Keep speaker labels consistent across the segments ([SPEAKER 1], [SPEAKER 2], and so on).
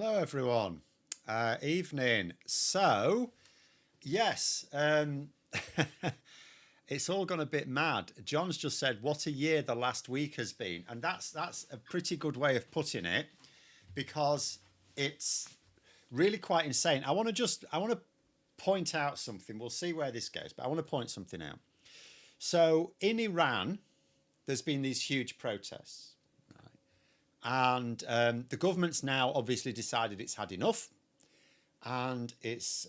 [SPEAKER 1] Hello, everyone. Evening. Yes, it's all gone a bit mad. John's just said, "What a year the last week has been," and that's a pretty good way of putting it because it's really quite insane. I want to point out something. We'll see where this goes, but I want to point something out. So in Iran, there's been these huge protests. And the government's now obviously decided it's had enough, and it's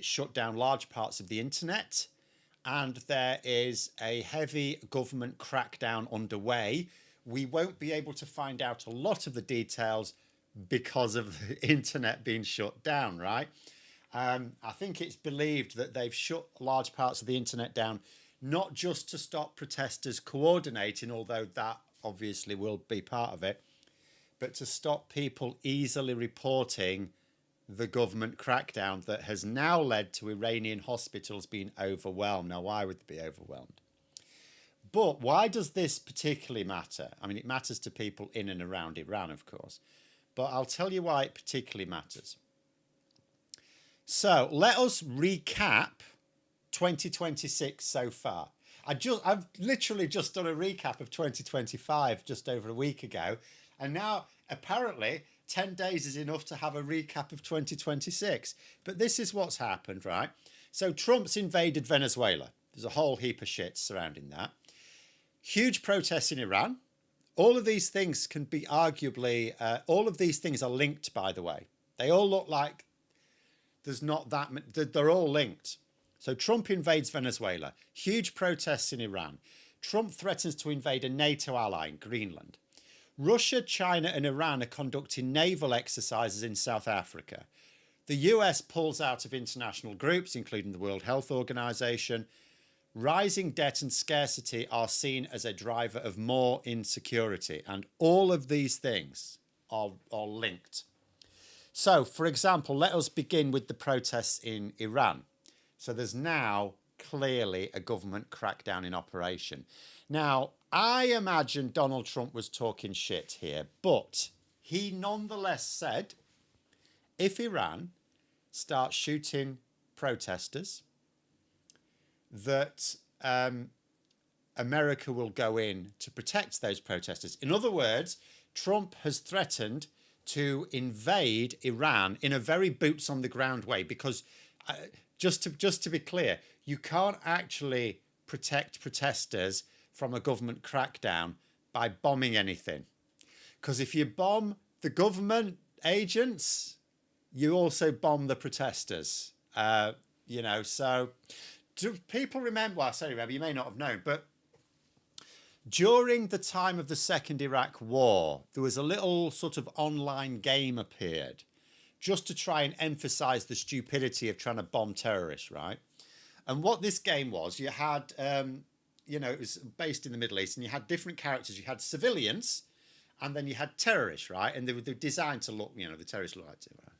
[SPEAKER 1] shut down large parts of the internet, and there is a heavy government crackdown underway. We won't be able to find out a lot of the details because of the internet being shut down, right? I think it's believed that they've shut large parts of the internet down, not just to stop protesters coordinating, although that obviously will be part of it, but to stop people easily reporting the government crackdown that has now led to Iranian hospitals being overwhelmed. Now, why would they be overwhelmed? But why does this particularly matter? I mean, it matters to people in and around Iran, of course, but I'll tell you why it particularly matters. So let us recap 2026 so far. I've literally just done a recap of 2025 just over a week ago. And now, apparently, 10 days is enough to have a recap of 2026. But this is what's happened, right? So Trump's invaded Venezuela. There's a whole heap of shit surrounding that. Huge protests in Iran. All of these things can be arguably, all of these things are linked, by the way. They all look like there's not that many, they're all linked. So Trump invades Venezuela. Huge protests in Iran. Trump threatens to invade a NATO ally in Greenland. Russia, China and Iran are conducting naval exercises in South Africa. The US pulls out of international groups, including the World Health Organization. Rising debt and scarcity are seen as a driver of more insecurity. And all of these things are linked. So, for example, let us begin with the protests in Iran. So there's now clearly a government crackdown in operation. Now, I imagine Donald Trump was talking shit here, but he nonetheless said, if Iran starts shooting protesters, that America will go in to protect those protesters. In other words, Trump has threatened to invade Iran in a very boots on the ground way, because just to be clear, you can't actually protect protesters from a government crackdown by bombing anything. Because if you bomb the government agents, you also bomb the protesters. So do people remember, well, I say remember, you may not have known, but during the time of the Second Iraq War, there was a little sort of online game appeared just to try and emphasize the stupidity of trying to bomb terrorists, right? And what this game was, you had... it was based in the Middle East, and you had different characters. You had civilians, and then you had terrorists, right? And they were designed to look, the terrorists look like it, right?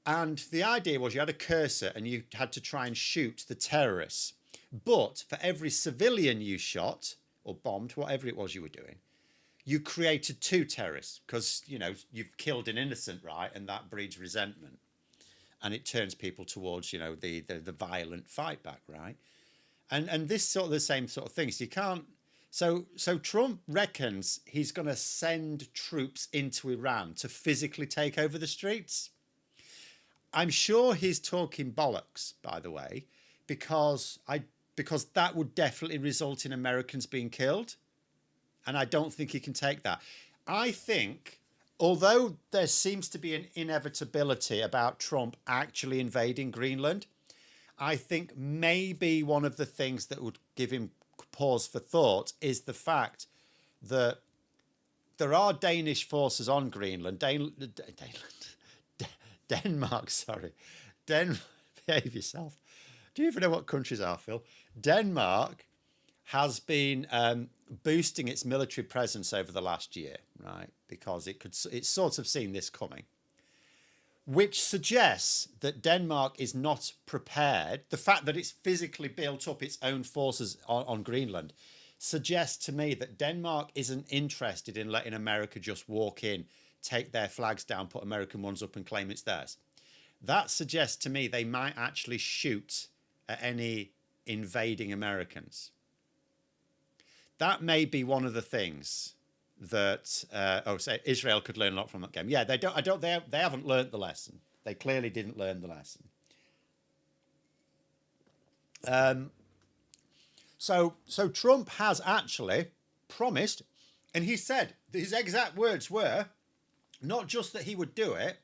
[SPEAKER 1] And the idea was you had a cursor, and you had to try and shoot the terrorists. But for every civilian you shot, or bombed, whatever it was you were doing, you created two terrorists, because, you've killed an innocent, right? And that breeds resentment. And it turns people towards, the violent fight back, right? And this sort of the same sort of things. You can't. So Trump reckons he's going to send troops into Iran to physically take over the streets. I'm sure he's talking bollocks, by the way, because that would definitely result in Americans being killed, and I don't think he can take that. I think, although there seems to be an inevitability about Trump actually invading Greenland, I think maybe one of the things that would give him pause for thought is the fact that there are Danish forces on Greenland. Denmark, sorry. Behave yourself. Do you even know what countries are, Phil? Denmark has been boosting its military presence over the last year, right? Because it's sort of seen this coming, which suggests that Denmark is not prepared. The fact that it's physically built up its own forces on Greenland suggests to me that Denmark isn't interested in letting America just walk in take their flags down, put American ones up and claim it's theirs. That suggests to me they might actually shoot at any invading Americans. That may be one of the things that say Israel could learn a lot from that game. Yeah, they haven't learned the lesson. They clearly didn't learn the lesson. So Trump has actually promised, and he said his exact words were not just that he would do it,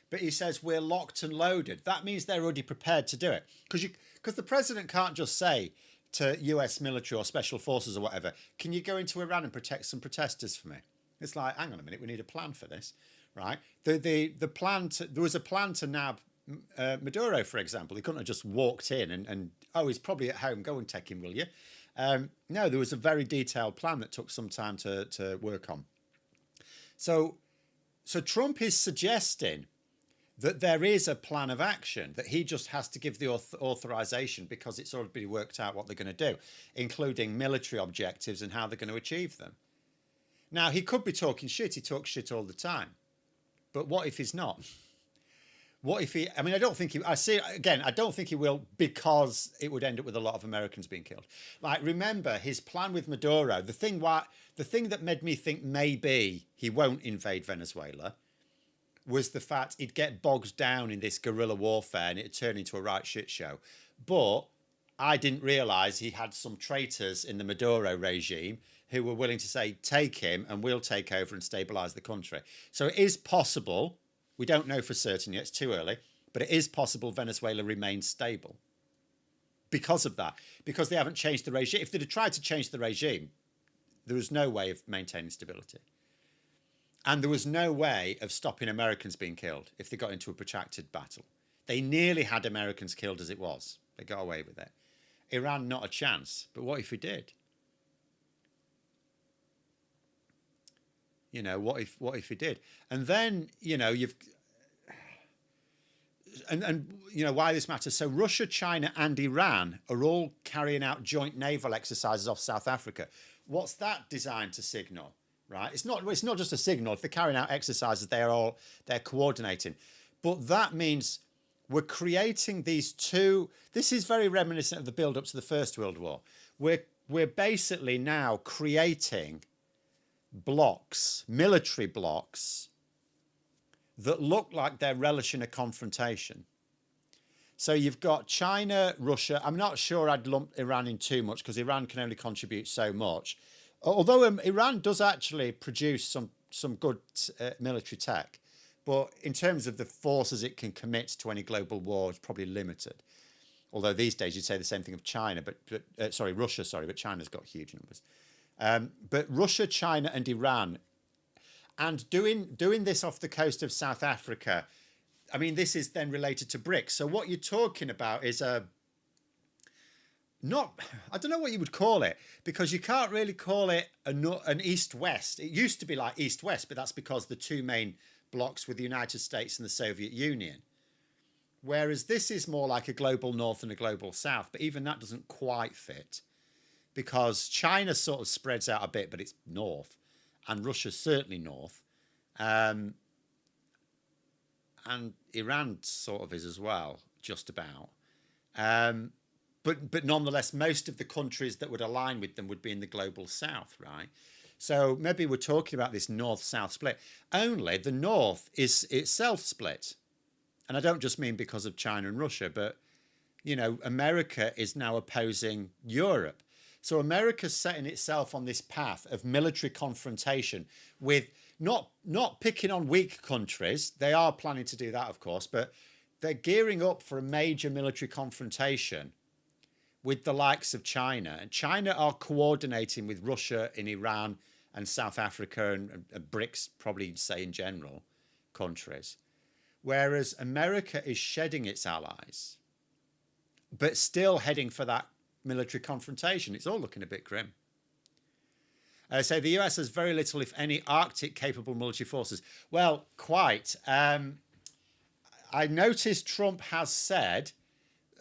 [SPEAKER 1] but he says we're locked and loaded. That means they're already prepared to do it, because the president can't just say to US military or special forces or whatever, can you go into Iran and protect some protesters for me? It's like, hang on a minute, we need a plan for this, right? There was a plan to nab Maduro, for example. He couldn't have just walked in and he's probably at home, go and take him, will you? No, there was a very detailed plan that took some time to work on. So Trump is suggesting that there is a plan of action, that he just has to give the authorization because it's already been worked out what they're going to do, including military objectives and how they're going to achieve them. Now, he could be talking shit. He talks shit all the time. But what if he's not? What if he... I mean, I don't think he will, because it would end up with a lot of Americans being killed. Like, remember, his plan with Maduro, the thing that made me think maybe he won't invade Venezuela was the fact he'd get bogged down in this guerrilla warfare and it'd turn into a right shit show. But I didn't realise he had some traitors in the Maduro regime who were willing to say, take him and we'll take over and stabilise the country. So it is possible, we don't know for certain yet, it's too early, but it is possible Venezuela remains stable because of that, because they haven't changed the regime. If they'd have tried to change the regime, there was no way of maintaining stability. And there was no way of stopping Americans being killed if they got into a protracted battle. They nearly had Americans killed as it was. They got away with it. Iran, not a chance. But what if we did? You know, what if we did? And then, you know, you know why this matters. So Russia, China and Iran are all carrying out joint naval exercises off South Africa. What's that designed to signal? Right, it's not just a signal. If they're carrying out exercises, they're coordinating, but that means we're creating these two. This is very reminiscent of the build-up to the First World War. We're basically now creating blocks, military blocks, that look like they're relishing a confrontation. So you've got China, Russia. I'm not sure I'd lump Iran in too much because Iran can only contribute so much. Although Iran does actually produce some good military tech, but in terms of the forces it can commit to any global war, it's probably limited. Although these days you'd say the same thing of China, Russia, but China's got huge numbers. But Russia, China and Iran, and doing this off the coast of South Africa, I mean, this is then related to BRICS. So what you're talking about is I don't know what you would call it, because you can't really call it an East-West. It used to be like East-West, but that's because the two main blocks were the United States and the Soviet Union. Whereas this is more like a global North and a global South, but even that doesn't quite fit, because China sort of spreads out a bit, but it's north, and Russia's certainly north, and Iran sort of is as well, just about. But nonetheless, most of the countries that would align with them would be in the global South, right? So maybe we're talking about this North-South split. Only the North is itself split. And I don't just mean because of China and Russia, but, you know, America is now opposing Europe. So America's setting itself on this path of military confrontation with not picking on weak countries. They are planning to do that, of course, but they're gearing up for a major military confrontation with the likes of China. And China are coordinating with Russia and Iran and South Africa and BRICS, probably say in general, countries. Whereas America is shedding its allies, but still heading for that military confrontation. It's all looking a bit grim. So the US has very little, if any, Arctic-capable military forces. Well, quite. I noticed Trump has said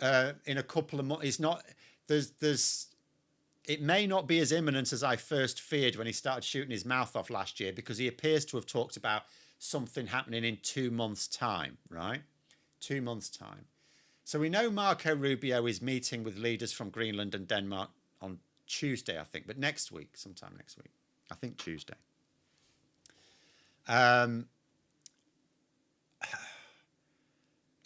[SPEAKER 1] in a couple of months, it may not be as imminent as I first feared when he started shooting his mouth off last year, because he appears to have talked about something happening in 2 months' time, right? 2 months' time. So we know Marco Rubio is meeting with leaders from Greenland and Denmark on Tuesday, I think, but next week, sometime next week. I think Tuesday.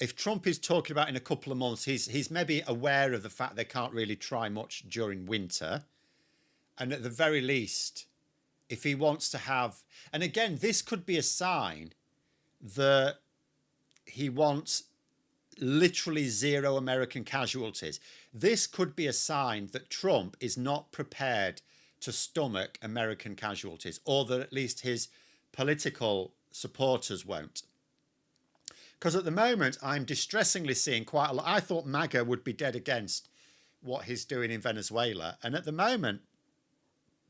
[SPEAKER 1] If Trump is talking about in a couple of months, he's maybe aware of the fact they can't really try much during winter. And at the very least, if he wants to have... And again, this could be a sign that he wants literally zero American casualties. This could be a sign that Trump is not prepared to stomach American casualties, or that at least his political supporters won't. Because at the moment, I'm distressingly seeing quite a lot. I thought MAGA would be dead against what he's doing in Venezuela. And at the moment,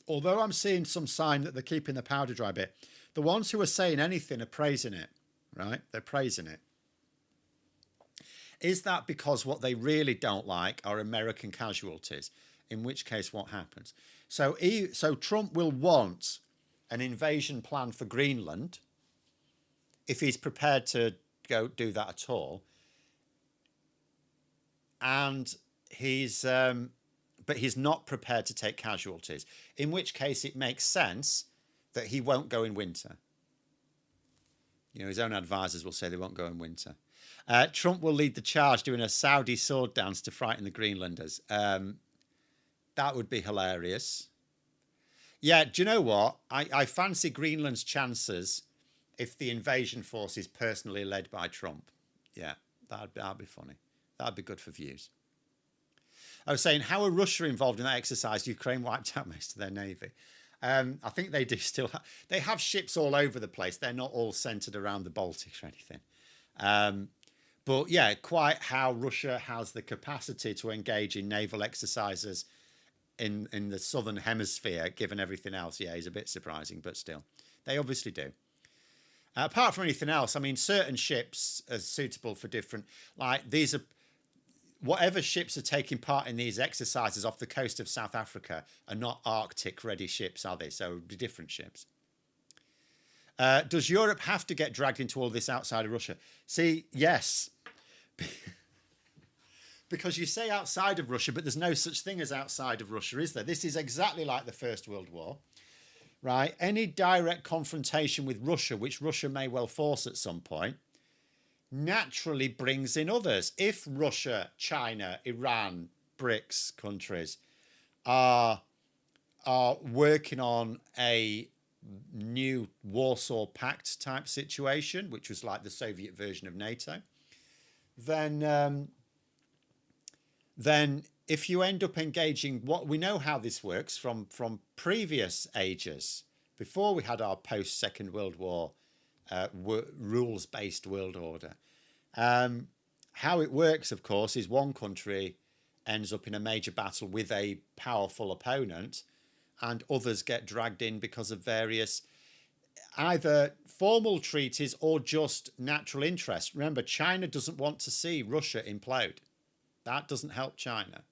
[SPEAKER 1] although I'm seeing some sign that they're keeping the powder dry a bit, the ones who are saying anything are praising it, right? They're praising it. Is that because what they really don't like are American casualties? In which case, what happens? So Trump will want an invasion plan for Greenland if he's prepared to go do that at all. And but he's not prepared to take casualties, in which case it makes sense that he won't go in winter. You know, his own advisors will say they won't go in winter. Trump will lead the charge doing a Saudi sword dance to frighten the Greenlanders. That would be hilarious. Yeah, do you know what? I fancy Greenland's chances if the invasion force is personally led by Trump. Yeah, that'd be funny. That'd be good for views. I was saying, how are Russia involved in that exercise? Ukraine wiped out most of their navy. I think they do still they have ships all over the place. They're not all centered around the Baltic or anything. But yeah, quite how Russia has the capacity to engage in naval exercises in the southern hemisphere, given everything else, yeah, is a bit surprising, but still, they obviously do. Apart from anything else, I mean, certain ships are suitable for different, like these are, whatever ships are taking part in these exercises off the coast of South Africa are not Arctic ready ships, are they? So different ships. Does Europe have to get dragged into all this outside of Russia? See, yes. Because you say outside of Russia, but there's no such thing as outside of Russia, is there? This is exactly like the First World War, right? Any direct confrontation with Russia, which Russia may well force at some point, naturally brings in others. If Russia, China, Iran, BRICS countries are working on a new Warsaw Pact type situation, which was like the Soviet version of NATO, then if you end up engaging, what we know how this works from previous ages, before we had our post-Second World War rules-based world order. How it works, of course, is one country ends up in a major battle with a powerful opponent, and others get dragged in because of various either formal treaties or just natural interest. Remember, China doesn't want to see Russia implode. That doesn't help China.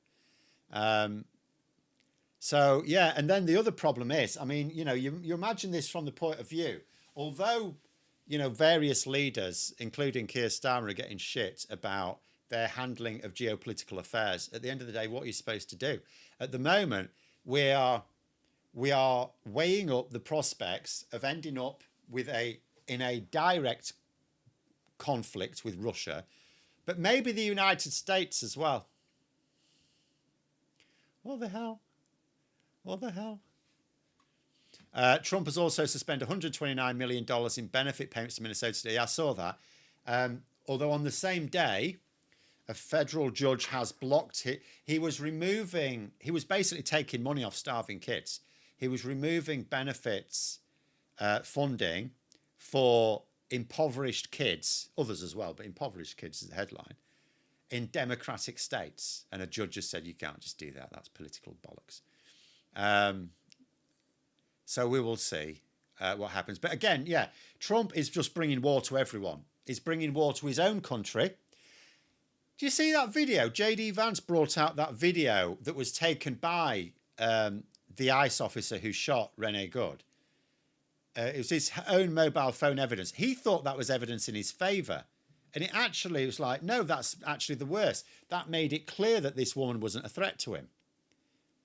[SPEAKER 1] So, yeah, and then the other problem is, I mean, you know, you imagine this from the point of view, although, you know, various leaders, including Keir Starmer, are getting shit about their handling of geopolitical affairs. At the end of the day, what are you supposed to do? At the moment, we are weighing up the prospects of ending up with in a direct conflict with Russia, but maybe the United States as well. What the hell? What the hell? Trump has also suspended $129 million in benefit payments to Minnesota today. I saw that. Although on the same day, a federal judge has blocked it. He was basically taking money off starving kids. He was removing benefits funding for impoverished kids, others as well, but impoverished kids is the headline, in democratic states. And a judge just said, you can't just do that. That's political bollocks. So we will see what happens. But again, yeah, Trump is just bringing war to everyone. He's bringing war to his own country. Do you see that video? J.D. Vance brought out that video that was taken by the ICE officer who shot Rene Good. it was his own mobile phone evidence. He thought that was evidence in his favour. And it actually was like, no, that's actually the worst. That made it clear that this woman wasn't a threat to him.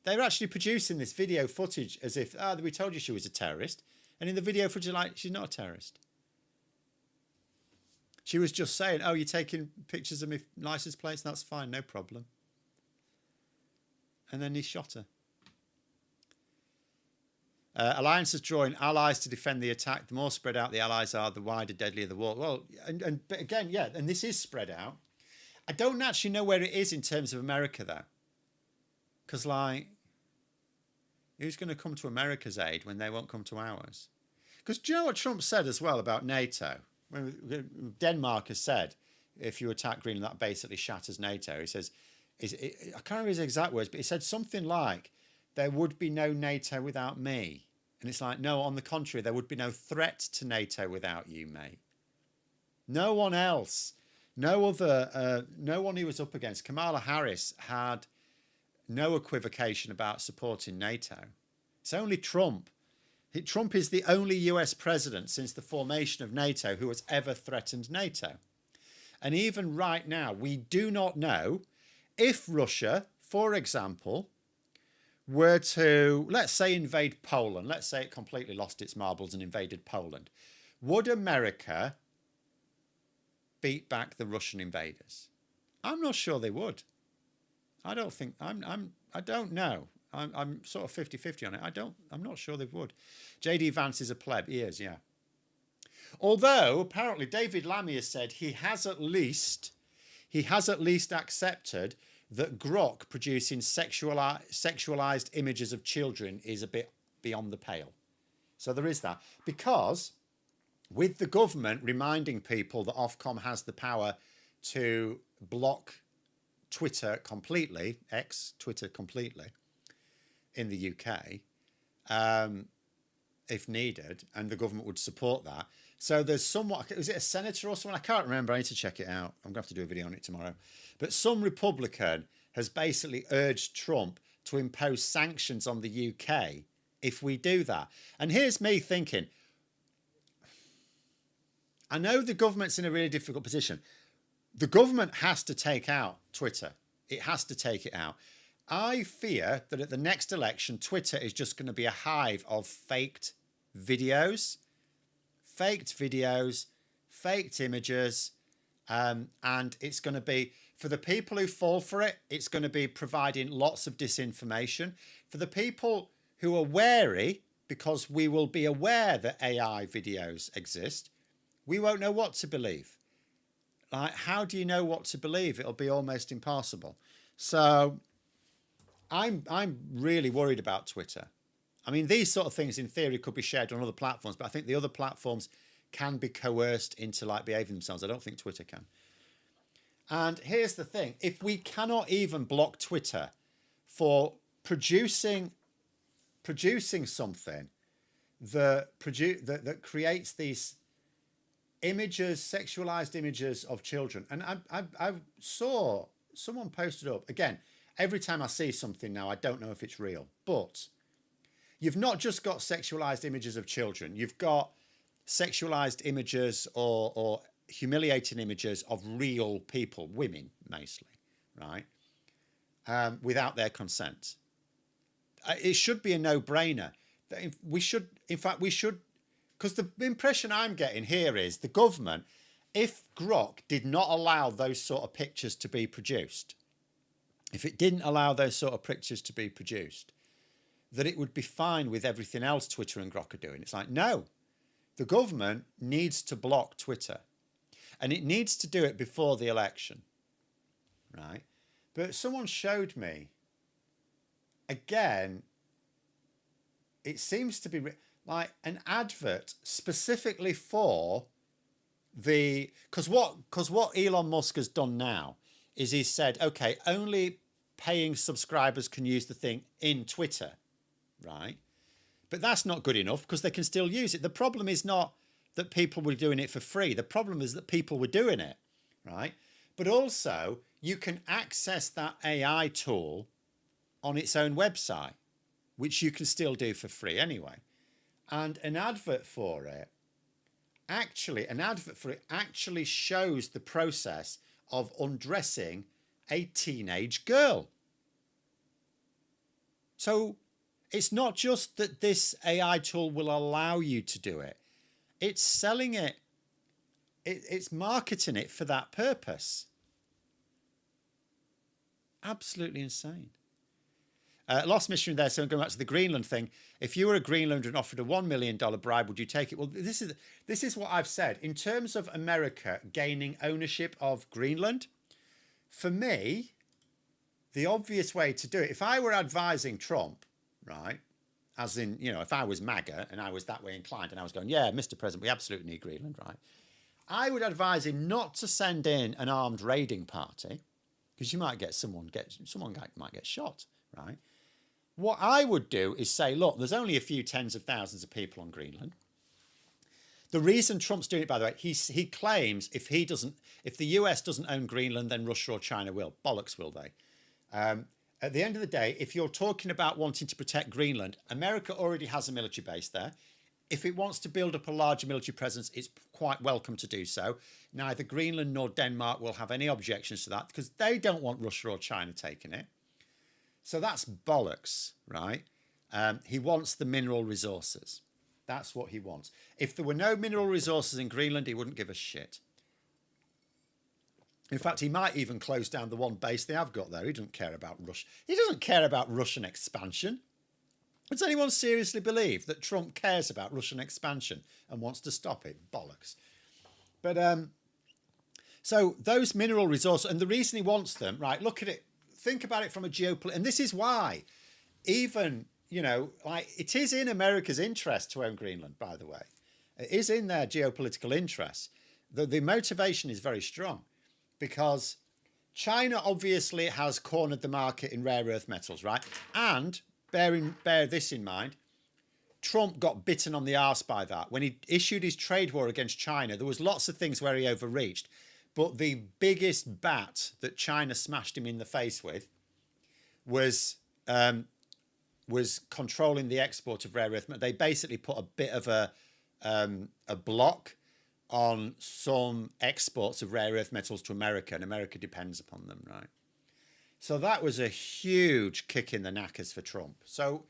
[SPEAKER 1] They were actually producing this video footage as if, we told you she was a terrorist. And in the video footage, like, she's not a terrorist. She was just saying, oh, you're taking pictures of my license plates? That's fine, no problem. And then he shot her. Alliance is drawing allies to defend the attack. The more spread out the allies are, the wider, deadlier the war. Well, but again, yeah, and this is spread out. I don't actually know where it is in terms of America, though. Because, like, who's going to come to America's aid when they won't come to ours? Because do you know what Trump said as well about NATO? When Denmark has said, if you attack Greenland, that basically shatters NATO. He says, I can't remember his exact words, but he said something like, there would be no NATO without me. And it's like, no, on the contrary, there would be no threat to NATO without you, mate. No one else, no one he was up against. Kamala Harris had no equivocation about supporting NATO. It's only Trump. Trump is the only US president since the formation of NATO who has ever threatened NATO. And even right now, we do not know if Russia, for example, were to, let's say, invade Poland, let's say it completely lost its marbles and invaded Poland, would America beat back the Russian invaders? I'm not sure they would. I don't think, I don't know. I'm sort of 50-50 on it. I'm not sure they would. JD Vance is a pleb. He is, yeah. Although apparently David Lammy has said he has at least accepted that Grok producing sexualized images of children is a bit beyond the pale. So there is that. Because with the government reminding people that Ofcom has the power to block Twitter completely, Twitter completely, in the UK, if needed, and the government would support that. So there's somewhat, is it a senator or someone? I can't remember. I need to check it out. I'm going to have to do a video on it tomorrow. But some Republican has basically urged Trump to impose sanctions on the UK if we do that. And here's me thinking, I know the government's in a really difficult position. The government has to take out Twitter. It has to take it out. I fear that at the next election, Twitter is just going to be a hive of faked videos, faked images, and it's going to be, for the people who fall for it, it's going to be providing lots of disinformation. For the people who are wary, because we will be aware that AI videos exist, we won't know what to believe. Like, how do you know what to believe? It'll be almost impossible. So I'm really worried about Twitter. I mean, these sort of things in theory could be shared on other platforms, but I think the other platforms can be coerced into like behaving themselves. I don't think Twitter can. And here's the thing. If we cannot even block Twitter for producing something that creates these images, sexualized images of children. And I saw someone posted up, again, every time I see something now, I don't know if it's real, but you've not just got sexualized images of children. You've got sexualized images or humiliating images of real people, women mostly, right? Without their consent. It should be a no-brainer. We should, because the impression I'm getting here is the government, if Grok did not allow those sort of pictures to be produced, if it didn't allow those sort of pictures to be produced, that it would be fine with everything else Twitter and Grok are doing. It's like, no, the government needs to block Twitter. And it needs to do it before the election, right? But someone showed me, again, it seems to be like an advert specifically for the... Because what Elon Musk has done now is he's said, okay, only paying subscribers can use the thing in Twitter, right? But that's not good enough because they can still use it. The problem is not that people were doing it for free. The problem is that people were doing it, right? But also, you can access that AI tool on its own website, which you can still do for free anyway. And an advert for it actually shows the process of undressing a teenage girl. So it's not just that this AI tool will allow you to do it, it's selling it, it's marketing it for that purpose. Absolutely insane. Lost mission there. So I'm going back to the Greenland thing. If you were a Greenlander and offered a $1 million bribe, would you take it? Well, this is what I've said. In terms of America gaining ownership of Greenland, for me, the obvious way to do it, if I were advising Trump, right, as in, if I was MAGA and I was that way inclined and I was going, yeah, Mr. President, we absolutely need Greenland, right? I would advise him not to send in an armed raiding party, because you might get someone might get shot, right? What I would do is say, look, there's only a few tens of thousands of people on Greenland. The reason Trump's doing it, by the way, he claims if the US doesn't own Greenland, then Russia or China will. Bollocks, will they? At the end of the day, if you're talking about wanting to protect Greenland, America already has a military base there. If it wants to build up a larger military presence, it's quite welcome to do so. Neither Greenland nor Denmark will have any objections to that because they don't want Russia or China taking it. So that's bollocks, right? He wants the mineral resources. That's what he wants. If there were no mineral resources in Greenland, he wouldn't give a shit. In fact, he might even close down the one base they have got there. He doesn't care about Russia. He doesn't care about Russian expansion. Does anyone seriously believe that Trump cares about Russian expansion and wants to stop it? Bollocks. But so those mineral resources, and the reason he wants them, right, look at it, think about it from a geopolitical, and this is why even, like it is in America's interest to own Greenland, by the way. It is in their geopolitical interest. The motivation is very strong because China obviously has cornered the market in rare earth metals, right? And bear this in mind, Trump got bitten on the arse by that. When he issued his trade war against China, there was lots of things where he overreached. But the biggest bat that China smashed him in the face with was controlling the export of rare earth metals. They basically put a bit of a block on some exports of rare earth metals to America, and America depends upon them, right? So that was a huge kick in the knackers for Trump. So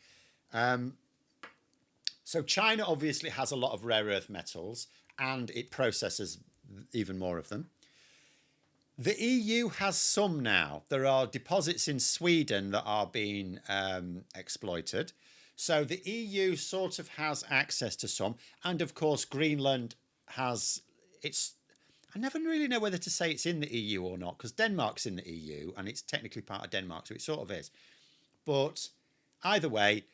[SPEAKER 1] China obviously has a lot of rare earth metals, and it processes even more of them. The EU has some now. There are deposits in Sweden that are being exploited. So the EU sort of has access to some. And of course, Greenland has I never really know whether to say it's in the EU or not, because Denmark's in the EU and it's technically part of Denmark, so it sort of is. But either way,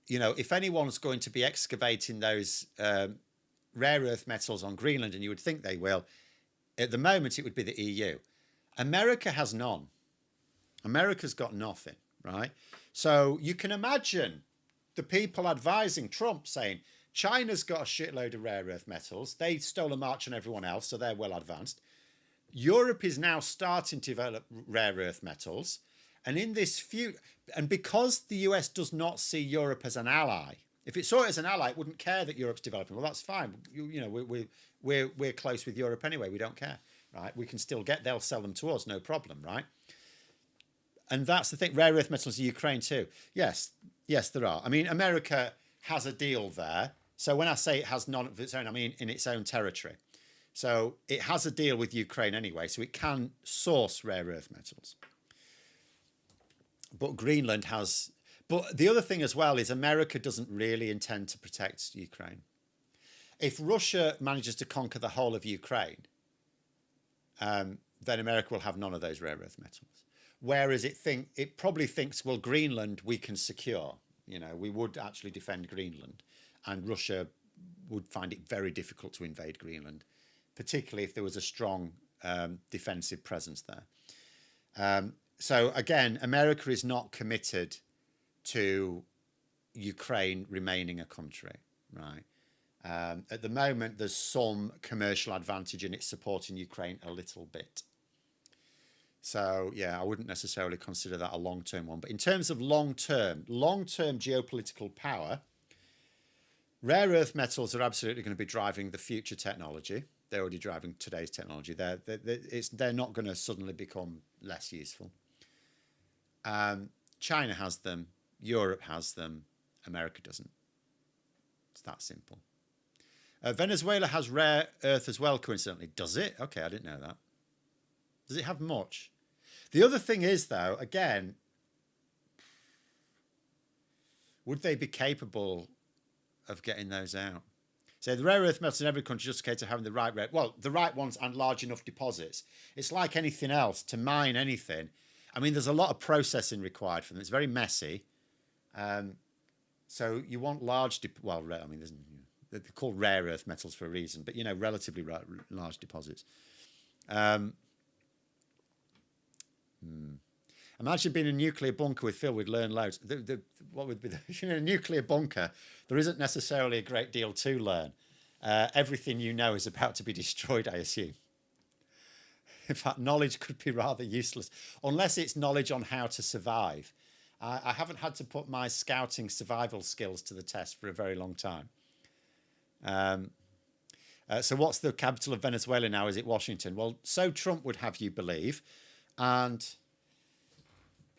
[SPEAKER 1] if anyone's going to be excavating those rare earth metals on Greenland, and you would think they will, at the moment, it would be the EU. America has none. America's got nothing, right? So you can imagine the people advising Trump saying, China's got a shitload of rare earth metals. They stole a march on everyone else, so they're well advanced. Europe is now starting to develop rare earth metals. And in this and because the US does not see Europe as an ally, if it saw it as an ally, it wouldn't care that Europe's developing. Well, that's fine. We're close with Europe anyway. We don't care, right? We can still they'll sell them to us, no problem, right? And that's the thing. Rare earth metals in Ukraine too. Yes, there are. I mean, America has a deal there. So when I say it has none of its own, I mean in its own territory. So it has a deal with Ukraine anyway, so it can source rare earth metals. But Greenland has... But the other thing as well is America doesn't really intend to protect Ukraine. If Russia manages to conquer the whole of Ukraine, then America will have none of those rare earth metals. Whereas it probably thinks, well, Greenland we can secure. We would actually defend Greenland. And Russia would find it very difficult to invade Greenland, particularly if there was a strong defensive presence there. So again, America is not committed to Ukraine remaining a country, right? At the moment, there's some commercial advantage in it supporting Ukraine a little bit. So, yeah, I wouldn't necessarily consider that a long-term one. But in terms of long-term geopolitical power, Rare earth metals are absolutely going to be driving the future technology. They're already driving today's technology. They're not going to suddenly become less useful. China has them. Europe has them. America doesn't. It's that simple. Venezuela has rare earth as well, coincidentally. Does it? Okay, I didn't know that. Does it have much? The other thing is, though, again, would they be capable of getting those out? So the rare earth metals in every country just a case of having the right rate. Well, the right ones and large enough deposits. It's like anything else. To mine anything, I mean, there's a lot of processing required for them. It's very messy. So you want large, I mean, they're called rare earth metals for a reason, but, relatively large deposits. Imagine being in a nuclear bunker with Phil. We'd learn loads. What would be in a nuclear bunker? There isn't necessarily a great deal to learn. Everything you know is about to be destroyed, I assume. In fact, knowledge could be rather useless, unless it's knowledge on how to survive. I haven't had to put my scouting survival skills to the test for a very long time. So what's the capital of Venezuela now? Is it Washington? Well, so Trump would have you believe. And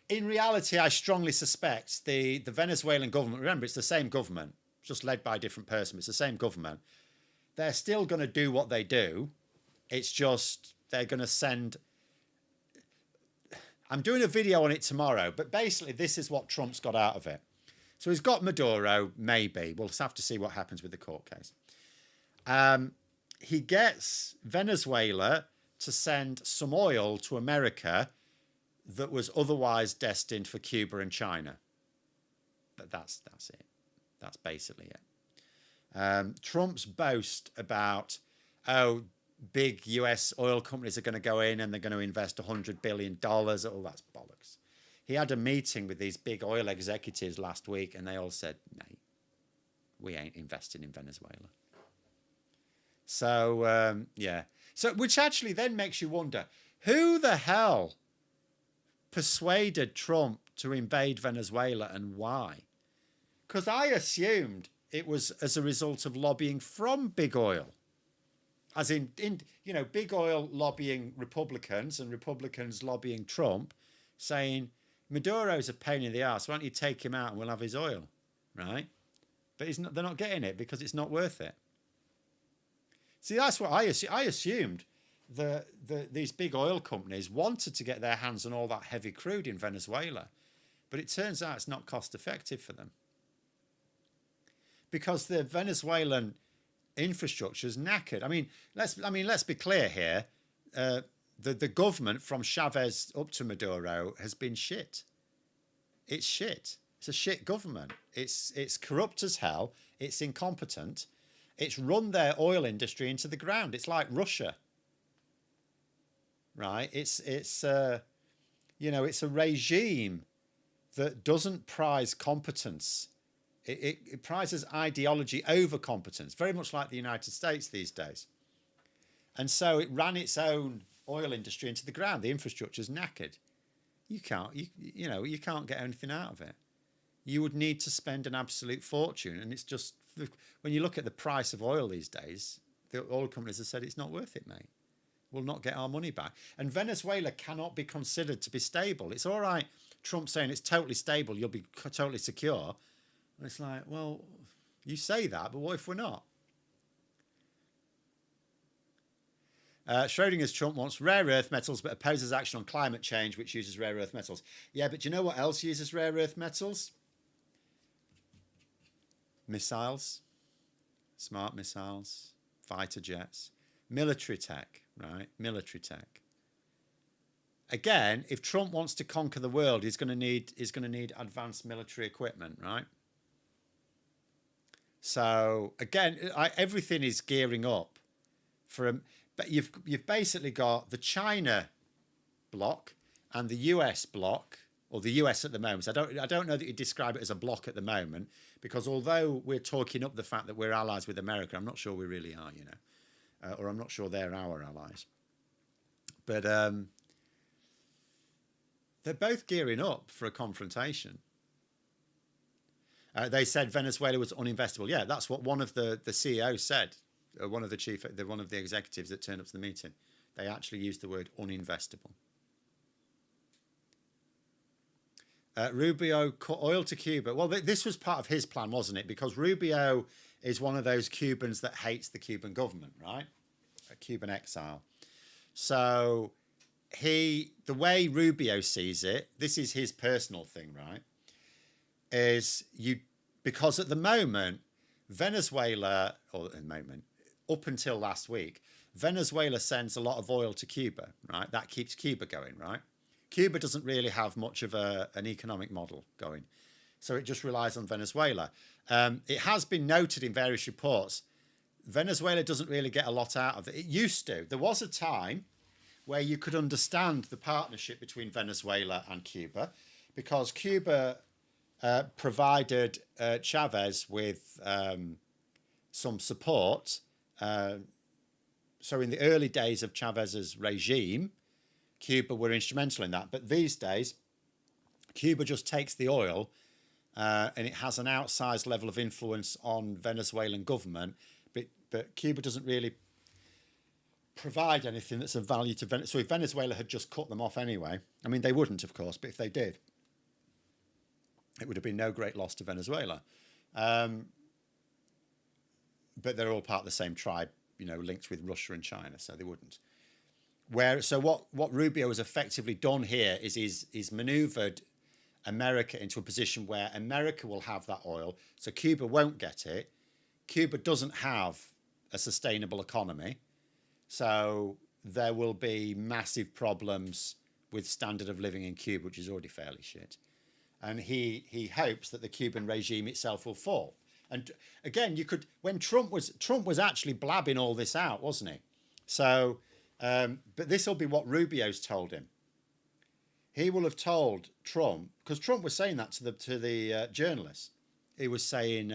[SPEAKER 1] in reality, I strongly suspect the Venezuelan government, remember, it's the same government, just led by a different person, but it's the same government. They're still going to do what they do. It's just they're going to send... I'm doing a video on it tomorrow, but basically this is what Trump's got out of it. So he's got Maduro, maybe. We'll have to see what happens with the court case. He gets Venezuela to send some oil to America that was otherwise destined for Cuba and China. But that's it. That's basically it. Trump's boast about, big US oil companies are going to go in and they're going to invest $100 billion. Oh, that's bollocks. He had a meeting with these big oil executives last week and they all said, mate, we ain't investing in Venezuela. So, yeah. So, which actually then makes you wonder, who the hell persuaded Trump to invade Venezuela and why? Because I assumed it was as a result of lobbying from big oil. As in big oil lobbying Republicans and Republicans lobbying Trump, saying, Maduro's a pain in the ass. Why don't you take him out and we'll have his oil, right? But they're not getting it because it's not worth it. See, that's what I assumed. These big oil companies wanted to get their hands on all that heavy crude in Venezuela, but it turns out it's not cost effective for them because the Venezuelan infrastructure is knackered. I mean, let's be clear here. The government from Chavez up to Maduro has been shit. It's shit. It's a shit government. It's corrupt as hell. It's incompetent. It's run their oil industry into the ground. It's like Russia, right? It's a regime that doesn't prize competence. It prizes ideology over competence, very much like the United States these days. And so it ran its own oil industry into the ground. The infrastructure's knackered. You can't get anything out of it. You would need to spend an absolute fortune, and it's just when you look at the price of oil these days, the oil companies have said it's not worth it, mate. We'll not get our money back. And Venezuela cannot be considered to be stable. It's all right, Trump saying it's totally stable, you'll be totally secure. And it's like, well, you say that, but what if we're not? Schrodinger's Trump wants rare earth metals but opposes action on climate change, which uses rare earth metals. Yeah, but do you know what else uses rare earth metals? Missiles, smart missiles, fighter jets, military tech, right? Military tech. Again, if Trump wants to conquer the world, he's going to need advanced military equipment, right? So again, everything is gearing up for but you've basically got the China bloc and the US bloc, or the US at the moment. So I don't know that you describe it as a bloc at the moment, because although we're talking up the fact that we're allies with America, I'm not sure we really are, or I'm not sure they're our allies. But they're both gearing up for a confrontation. They said Venezuela was uninvestable. Yeah, that's what one of the CEOs said. One of the executives that turned up to the meeting. They actually used the word uninvestable. Rubio cut oil to Cuba. Well, this was part of his plan, wasn't it? Because Rubio is one of those Cubans that hates the Cuban government, right? A Cuban exile. So the way Rubio sees it, this is his personal thing, right? Because at the moment, Venezuela, or at the moment, up until last week, Venezuela sends a lot of oil to Cuba, right? That keeps Cuba going, right? Cuba doesn't really have much of an economic model going, so it just relies on Venezuela. It has been noted in various reports, Venezuela doesn't really get a lot out of it. It used to. There was a time where you could understand the partnership between Venezuela and Cuba, because Cuba provided Chavez with some support. So in the early days of Chavez's regime, Cuba were instrumental in that. But these days, Cuba just takes the oil and it has an outsized level of influence on Venezuelan government. But Cuba doesn't really provide anything that's of value to Venezuela. So if Venezuela had just cut them off anyway, I mean, they wouldn't, of course, but if they did, it would have been no great loss to Venezuela. But they're all part of the same tribe, linked with Russia and China, so they wouldn't. So what Rubio has effectively done here is he's manoeuvred America into a position where America will have that oil, so Cuba won't get it. Cuba doesn't have a sustainable economy, so there will be massive problems with standard of living in Cuba, which is already fairly shit. And he hopes that the Cuban regime itself will fall. And again, when Trump was actually blabbing all this out, wasn't he? So, but this will be what Rubio's told him. He will have told Trump, because Trump was saying that to the journalists. He was saying,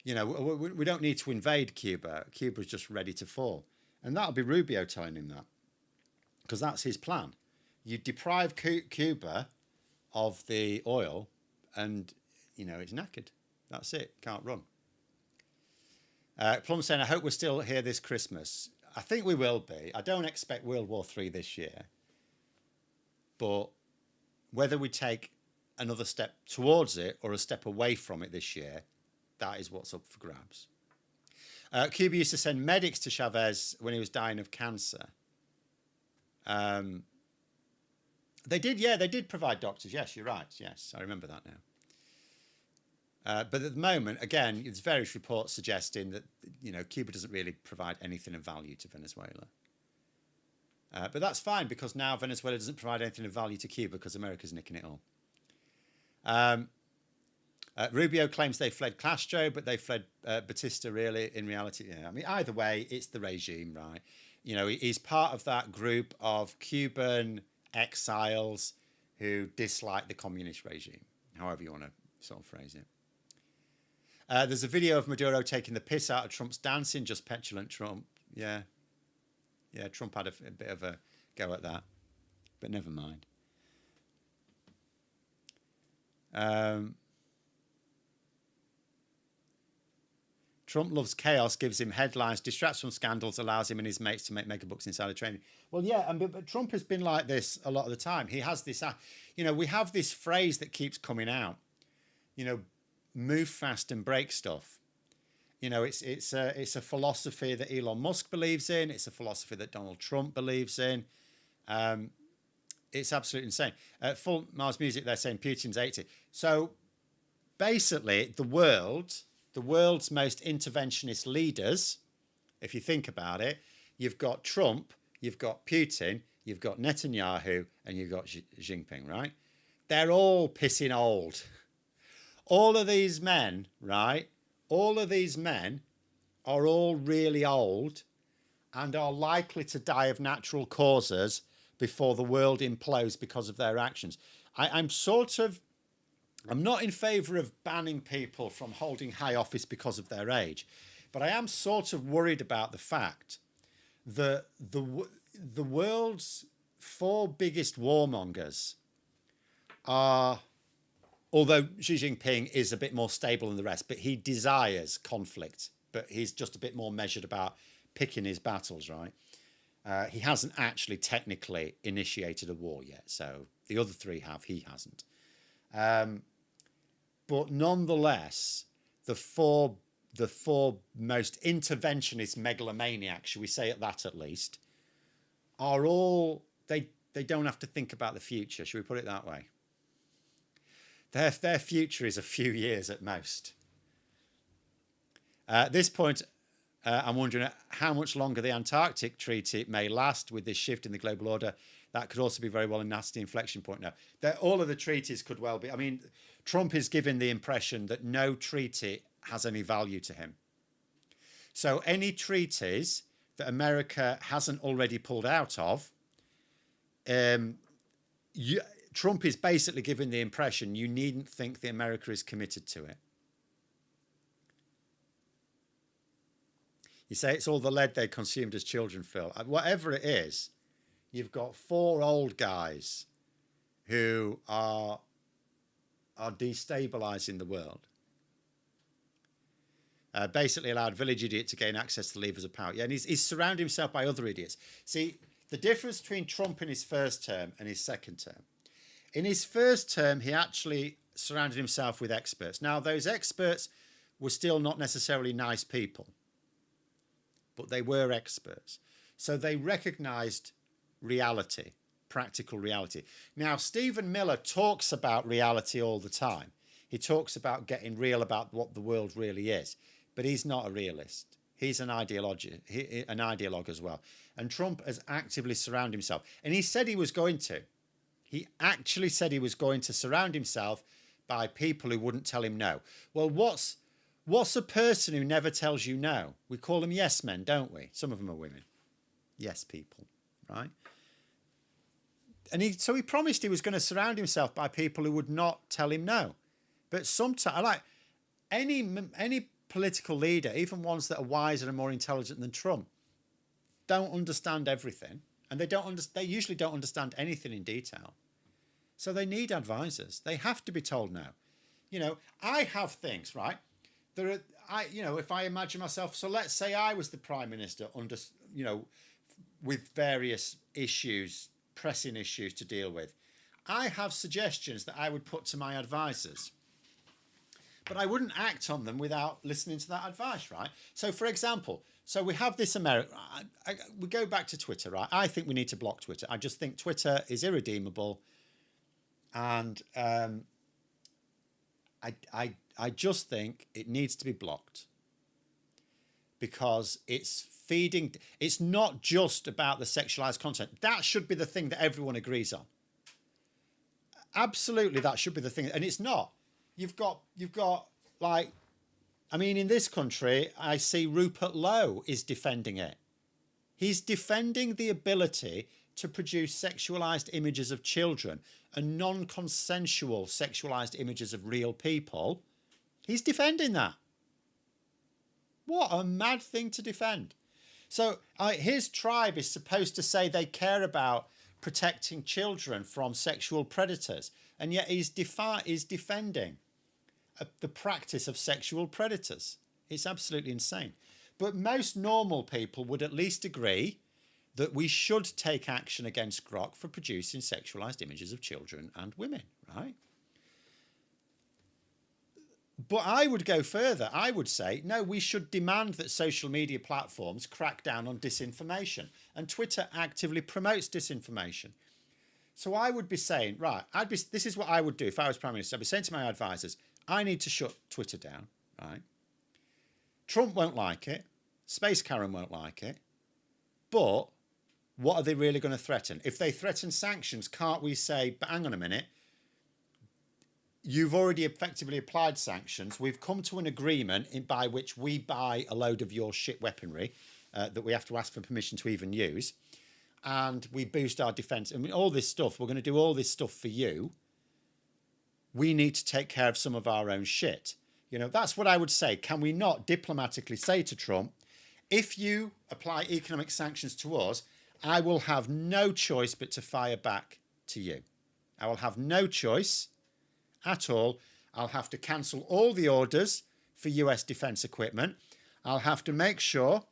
[SPEAKER 1] we don't need to invade Cuba. Cuba's just ready to fall. And that'll be Rubio telling him that, because that's his plan. You deprive Cuba of the oil and, it's knackered. That's it. Can't run. Plum saying, I hope we're still here this Christmas. I think we will be. I don't expect World War III this year. But whether we take another step towards it or a step away from it this year, that is what's up for grabs. Cuba used to send medics to Chavez when he was dying of cancer. They did provide doctors. Yes, you're right. Yes, I remember that now. But at the moment, again, there's various reports suggesting that, Cuba doesn't really provide anything of value to Venezuela. But that's fine, because now Venezuela doesn't provide anything of value to Cuba because America's nicking it all. Rubio claims they fled Castro, but they fled Batista, really, in reality. Yeah, I mean, either way, it's the regime, right? He's part of that group of Cuban exiles who dislike the communist regime, however you want to sort of phrase it. There's a video of Maduro taking the piss out of Trump's dancing, just petulant Trump. Yeah, Trump had a bit of a go at that, but never mind. Trump loves chaos, gives him headlines, distracts from scandals, allows him and his mates to make mega bucks inside of training. Well, yeah, but Trump has been like this a lot of the time. He has this, we have this phrase that keeps coming out, move fast and break stuff. It's a philosophy that Elon Musk believes in. It's a philosophy that Donald Trump believes in. It's absolutely insane. Full Mars Music, they're saying Putin's 80. So basically, the world's most interventionist leaders, if you think about it, you've got Trump, you've got Putin, you've got Netanyahu, and you've got Xi Jinping, right? They're all pissing old. All of these men, right? All of these men are all really old and are likely to die of natural causes before the world implodes because of their actions. I'm not in favour of banning people from holding high office because of their age, but I am sort of worried about the fact that the world's four biggest warmongers are although Xi Jinping is a bit more stable than the rest, but he desires conflict, but he's just a bit more measured about picking his battles, right? He hasn't actually technically initiated a war yet, so the other three have, he hasn't. But nonetheless, the four most interventionist megalomaniacs, shall we say it that at least, are all they don't have to think about the future. Should we put it that way? Their future is a few years at most. At this point, I'm wondering how much longer the Antarctic Treaty may last with this shift in the global order. That could also be very well a nasty inflection point now. All of the treaties could well be. I mean, Trump is giving the impression that no treaty has any value to him. So any treaties that America hasn't already pulled out of, Trump is basically giving the impression you needn't think that America is committed to it. You say it's all the lead they consumed as children, Phil. Whatever it is, you've got four old guys who are destabilising the world. Basically allowed village idiot to gain access to the levers of power. Yeah, and he's surrounded himself by other idiots. See, the difference between Trump in his first term and his second term. In his first term, he actually surrounded himself with experts. Now, those experts were still not necessarily nice people, but they were experts. So they recognised reality, practical reality. Now, Stephen Miller talks about reality all the time. He talks about getting real about what the world really is, but he's not a realist. He's an ideologue as well. And Trump has actively surrounded himself. And he said he was going to. He actually said he was going to surround himself by people who wouldn't tell him no. Well, what's a person who never tells you no? We call them yes men, don't we? Some of them are women. Yes people, right? And so he promised he was going to surround himself by people who would not tell him no. But sometimes, like any political leader, even ones that are wiser and more intelligent than Trump, don't understand everything, and they usually don't understand anything in detail. So they need advisors. They have to be told no. You know, I have things, right? If I imagine myself, so let's say I was the Prime Minister with various issues, pressing issues to deal with. I have suggestions that I would put to my advisors, but I wouldn't act on them without listening to that advice, right? So, for example, we have this we go back to Twitter, right? I think we need to block Twitter. I just think Twitter is irredeemable, and I just think it needs to be blocked because it's not just about the sexualized content. That should be the thing that everyone agrees on. Absolutely, that should be the thing, and it's not. You've got like, I mean, in this country, I see Rupert Lowe is defending it. He's defending the ability to produce sexualized images of children and non-consensual sexualized images of real people. He's defending that. What a mad thing to defend. So his tribe is supposed to say they care about protecting children from sexual predators, and yet he's defending the practice of sexual predators. It's absolutely insane. But most normal people would at least agree that we should take action against Grok for producing sexualized images of children and women, right? But I would go further. I would say, no, we should demand that social media platforms crack down on disinformation. And Twitter actively promotes disinformation. So I would be saying, right, this is what I would do if I was Prime Minister. I'd be saying to my advisors, I need to shut Twitter down, right? Trump won't like it. Space Karen won't like it. But what are they really going to threaten? If they threaten sanctions, can't we say, but hang on a minute, you've already effectively applied sanctions. We've come to an agreement by which we buy a load of your shit weaponry that we have to ask for permission to even use. And we boost our defence. I mean, all this stuff, we're going to do all this stuff for you. We need to take care of some of our own shit. You know, that's what I would say. Can we not diplomatically say to Trump, if you apply economic sanctions to us, I will have no choice but to fire back to you. I will have no choice. at all. I'll have to cancel all the orders for US defence equipment. I'll have to make sure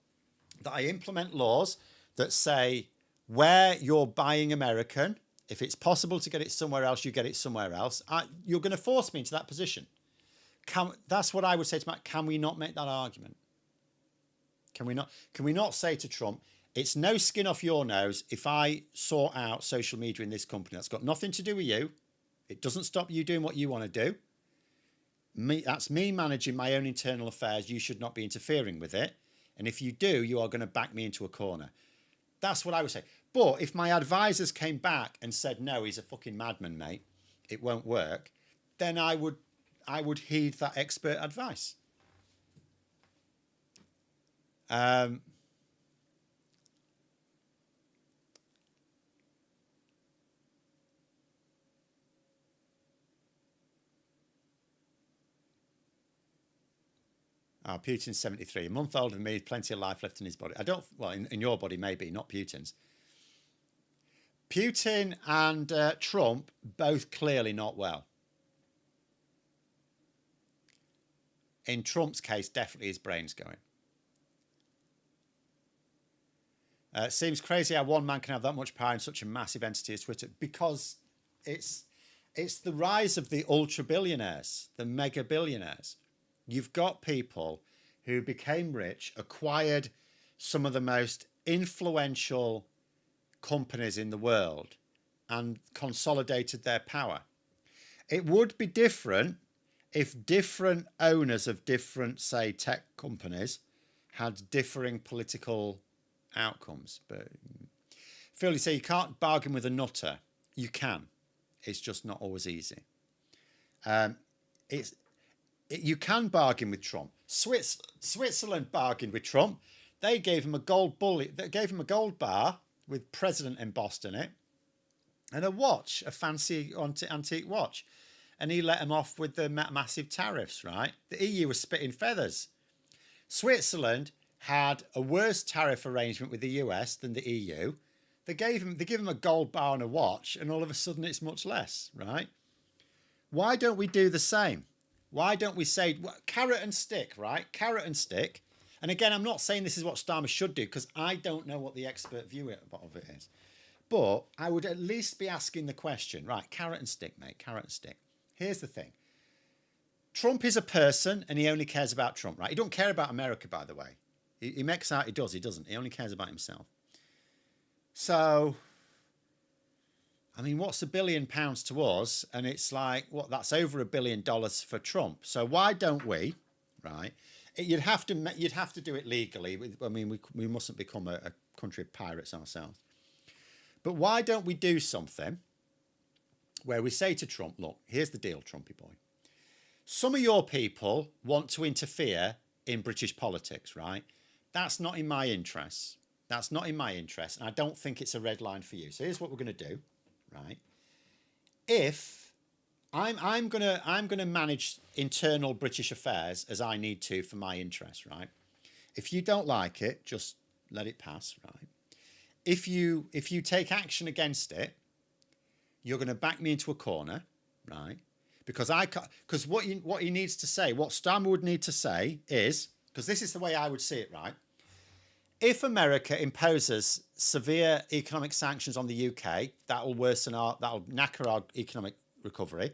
[SPEAKER 1] that I implement laws that say where you're buying American, if it's possible to get it somewhere else, you get it somewhere else. You're going to force me into that position. That's what I would say to Matt. Can we not make that argument? Can we not? Can we not say to Trump, it's no skin off your nose if I sort out social media in this company. That's got nothing to do with you. It doesn't stop you doing what you want to do. That's me managing my own internal affairs. You should not be interfering with it. And if you do, you are going to back me into a corner. That's what I would say. But if my advisors came back and said, no, he's a fucking madman, mate, it won't work, then I would heed that expert advice. Putin's 73, a month older than me, plenty of life left in his body. Well, in your body, maybe, not Putin's. Putin and Trump, both clearly not well. In Trump's case, definitely his brain's going. Seems crazy how one man can have that much power in such a massive entity as Twitter, because it's the rise of the ultra billionaires, the mega billionaires. You've got people who became rich, acquired some of the most influential companies in the world and consolidated their power. It would be different if different owners of different, say, tech companies had differing political outcomes. But Phil, you say you can't bargain with a nutter. You can. It's just not always easy. You can bargain with Trump. Switzerland bargained with Trump. They gave him a gold bullet. They gave him a gold bar with president embossed in it, and a watch, a fancy antique watch, and he let him off with the massive tariffs. Right? The EU was spitting feathers. Switzerland had a worse tariff arrangement with the US than the EU. They give him a gold bar and a watch, and all of a sudden it's much less. Right? Why don't we do the same? Why don't we say carrot and stick, right? Carrot and stick. And again, I'm not saying this is what Starmer should do, because I don't know what the expert view of it is. But I would at least be asking the question, right, carrot and stick, mate, carrot and stick. Here's the thing. Trump is a person and he only cares about Trump, right? He don't care about America, by the way. He makes out he does, he doesn't. He only cares about himself. So, I mean, what's £1 billion to us? And it's like, that's over $1 billion for Trump. So why don't we, right? You'd have to do it legally. I mean, we mustn't become a country of pirates ourselves. But why don't we do something where we say to Trump, look, here's the deal, Trumpy boy. Some of your people want to interfere in British politics, right? That's not in my interests. That's not in my interest. And I don't think it's a red line for you. So here's what we're going to do. Right? If I'm gonna manage internal British affairs as I need to for my interests, right? If you don't like it, just let it pass, right? If you take action against it, you're going to back me into a corner, right? Because what he needs to say, what Starmer would need to say is, because this is the way I would see it, right? If America imposes severe economic sanctions on the UK, that'll knacker our economic recovery,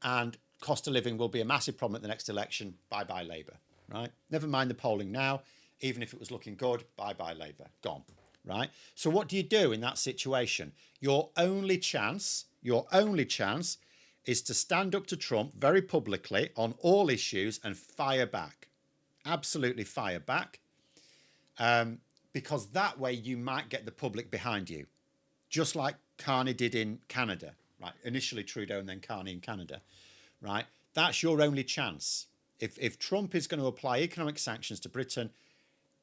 [SPEAKER 1] and cost of living will be a massive problem at the next election. Bye-bye Labour, right? Never mind the polling now. Even if it was looking good, bye-bye Labour, gone, right? So what do you do in that situation? Your only chance is to stand up to Trump very publicly on all issues and fire back. Absolutely fire back. Because that way you might get the public behind you, just like Carney did in Canada, right? Initially Trudeau and then Carney in Canada, right? That's your only chance. If Trump is going to apply economic sanctions to Britain,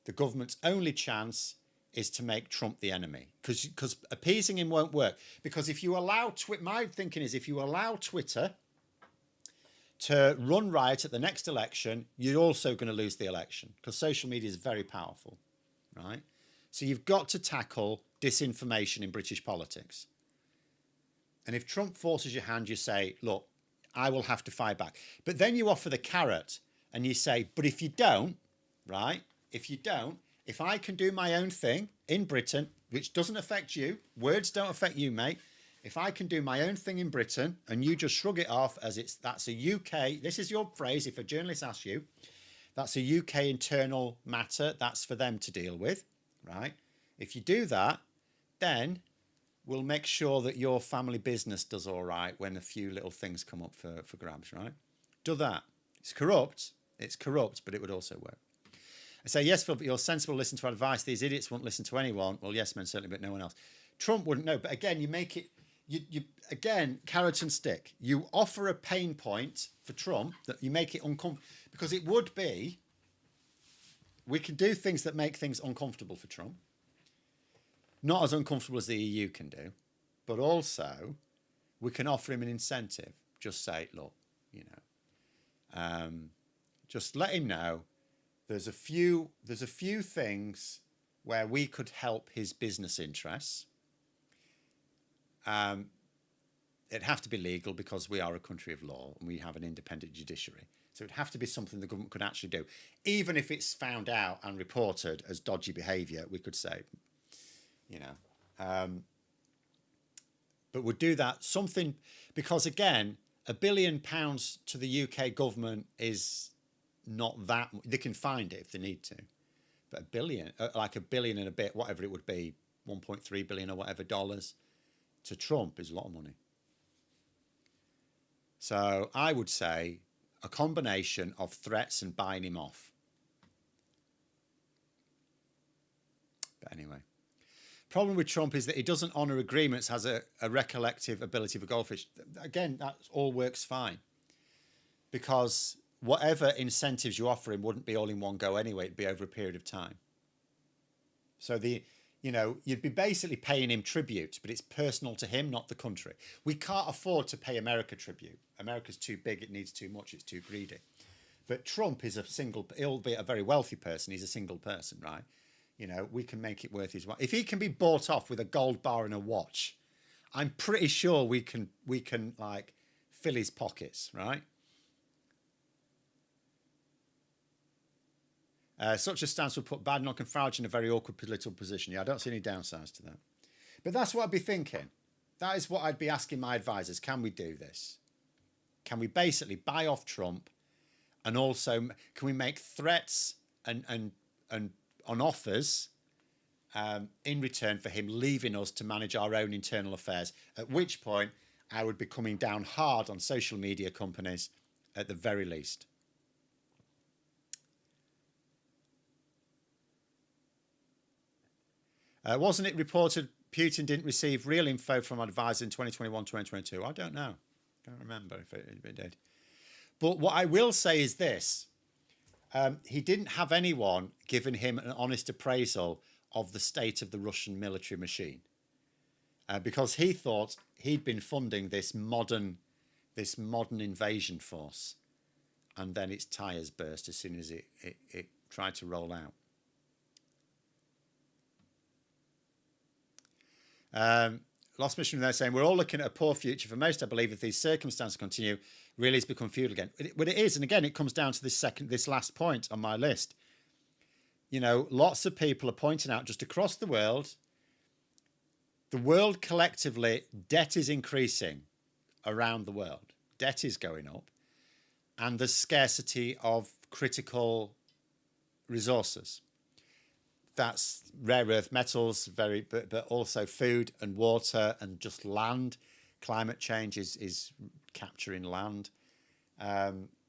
[SPEAKER 1] the government's only chance is to make Trump the enemy, because appeasing him won't work. Because if you allow my thinking is, if you allow Twitter to run riot at the next election, you're also going to lose the election, because social media is very powerful, right? So you've got to tackle disinformation in British politics. And if Trump forces your hand, you say, look, I will have to fight back. But then you offer the carrot and you say, but if you don't, right? If I can do my own thing in Britain, which doesn't affect you, words don't affect you, mate. If I can do my own thing in Britain and you just shrug it off as that's a UK, this is your phrase. If a journalist asks you, that's a UK internal matter. That's for them to deal with, right? If you do that, then we'll make sure that your family business does all right when a few little things come up for grabs, right? Do that. It's corrupt, but it would also work. I say, yes, Phil, but you're sensible, listen to advice. These idiots won't listen to anyone. Well, yes, men certainly, but no one else. Trump wouldn't know. But again, you make it, you again, carrot and stick. You offer a pain point for Trump that you make it uncomfortable. Because it would be, we can do things that make things uncomfortable for Trump. Not as uncomfortable as the EU can do. But also, we can offer him an incentive. Just say, look, you know, just let him know there's a few things where we could help his business interests. It'd have to be legal because we are a country of law and we have an independent judiciary. So it'd have to be something the government could actually do. Even if it's found out and reported as dodgy behaviour, we could say, you know, but would do that something because again, £1 billion to the UK government is not that. They can find it if they need to, but $1 billion, like $1 billion and a bit, whatever it would be, 1.3 billion or whatever dollars to Trump is a lot of money. So I would say a combination of threats and buying him off. But anyway. Problem with Trump is that he doesn't honour agreements, has a recollective ability of a goldfish. Again, that all works fine. Because whatever incentives you offer him wouldn't be all in one go anyway. It'd be over a period of time. So you'd be basically paying him tribute, but it's personal to him, not the country. We can't afford to pay America tribute. America's too big. It needs too much. It's too greedy. But Trump is he'll be a very wealthy person. He's a single person, right? You know, we can make it worth his while. If he can be bought off with a gold bar and a watch, I'm pretty sure we can like fill his pockets, right? Such a stance would put Badenoch and Farage in a very awkward political position. Yeah, I don't see any downsides to that. But that's what I'd be thinking. That is what I'd be asking my advisors. Can we do this? Can we basically buy off Trump, and also can we make threats and on offers in return for him leaving us to manage our own internal affairs, at which point I would be coming down hard on social media companies at the very least. Wasn't it reported Putin didn't receive real info from advisors in 2021, 2022? I don't know. Can't remember if it did. But what I will say is this. He didn't have anyone giving him an honest appraisal of the state of the Russian military machine, because he thought he'd been funding this modern invasion force, and then its tyres burst as soon as it tried to roll out. Lost Mission there saying, we're all looking at a poor future for most, I believe, if these circumstances continue. Really has become feudal again. But it is, and again, it comes down to this last point on my list. You know, lots of people are pointing out just across the world collectively, debt is increasing around the world. Debt is going up, and there's scarcity of critical resources. That's rare earth metals, but also food and water and just land. Climate change is capturing land.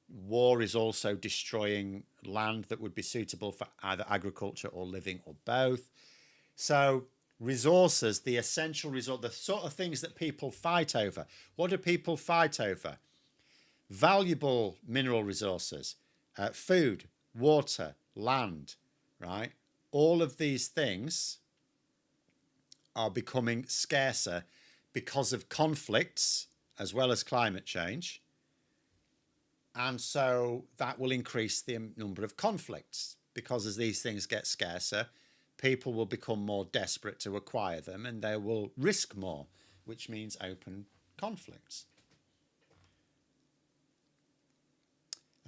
[SPEAKER 1] War is also destroying land that would be suitable for either agriculture or living or both. So resources, the essential resource, the sort of things that people fight over. What do people fight over? Valuable mineral resources, food, water, land, right? All of these things are becoming scarcer because of conflicts as well as climate change. And so that will increase the number of conflicts, because as these things get scarcer, people will become more desperate to acquire them and they will risk more, which means open conflicts.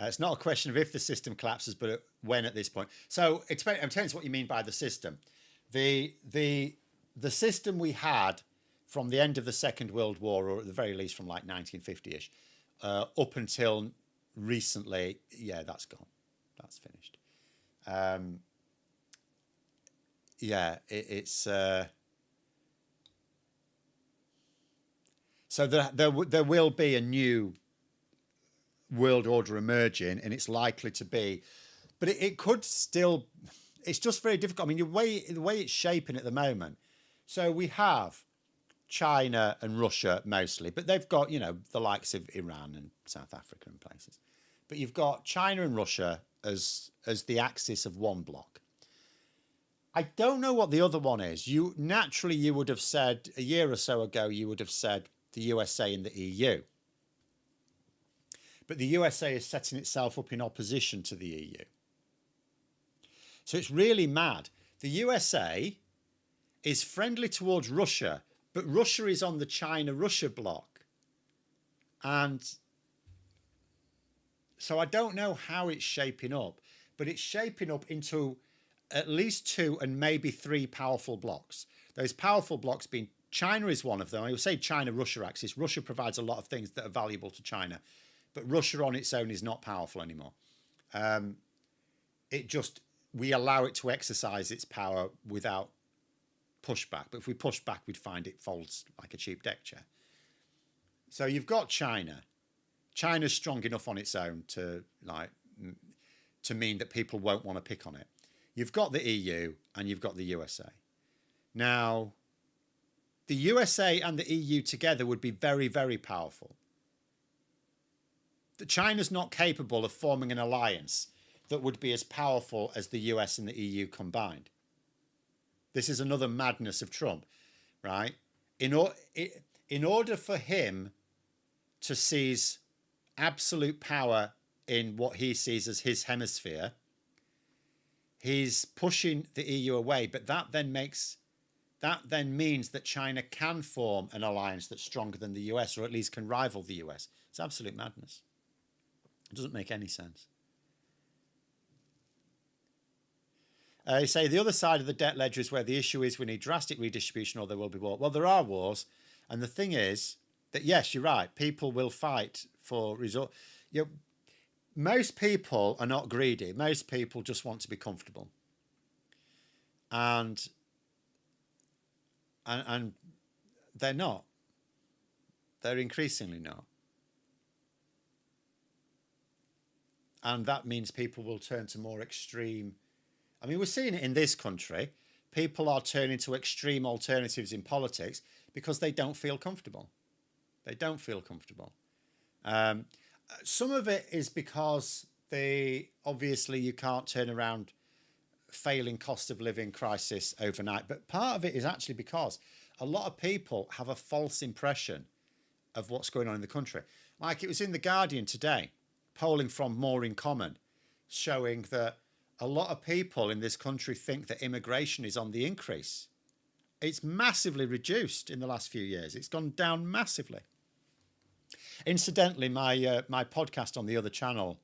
[SPEAKER 1] It's not a question of if the system collapses, but when at this point. So I'm telling you what you mean by the system. The system we had from the end of the Second World War, or at the very least from like 1950-ish, up until recently, yeah, that's gone. That's finished. It's so there will be a new world order emerging, and it's likely to be, but it could still. It's just very difficult. I mean, the way it's shaping at the moment. So we have China and Russia mostly, but they've got, the likes of Iran and South Africa and places. But you've got China and Russia as the axis of one block. I don't know what the other one is. You would have said a year or so ago, you would have said the USA and the EU. But the USA is setting itself up in opposition to the EU. So it's really mad. The USA is friendly towards Russia, but Russia is on the China-Russia block. And so I don't know how it's shaping up, but it's shaping up into at least 2 and maybe 3 powerful blocks. Those powerful blocks being China is one of them. I would say China-Russia axis. Russia provides a lot of things that are valuable to China, but Russia on its own is not powerful anymore. We allow it to exercise its power without pushback. But if we push back, we'd find it folds like a cheap deck chair. So you've got China. China's strong enough on its own to mean that people won't want to pick on it. You've got the EU and you've got the USA. Now, the USA and the EU together would be very, very powerful. China's not capable of forming an alliance that would be as powerful as the US and the EU combined. This is another madness of Trump, right? In order for him to seize absolute power in what he sees as his hemisphere, he's pushing the EU away, but that then means that China can form an alliance that's stronger than the US, or at least can rival the US. It's absolute madness. It doesn't make any sense. You say the other side of the debt ledger is where the issue is we need drastic redistribution or there will be war. Well, there are wars. And the thing is that, yes, you're right. People will fight for resort. Most people are not greedy. Most people just want to be comfortable. And they're not. They're increasingly not. And that means people will turn to more extreme. I mean, we're seeing it in this country. People are turning to extreme alternatives in politics because they don't feel comfortable. They don't feel comfortable. Some of it is because obviously you can't turn around failing cost of living crisis overnight. But part of it is actually because a lot of people have a false impression of what's going on in the country. Like it was in The Guardian today, polling from More in Common, showing that a lot of people in this country think that immigration is on the increase. It's massively reduced in the last few years. It's gone down massively. Incidentally, my podcast on the other channel,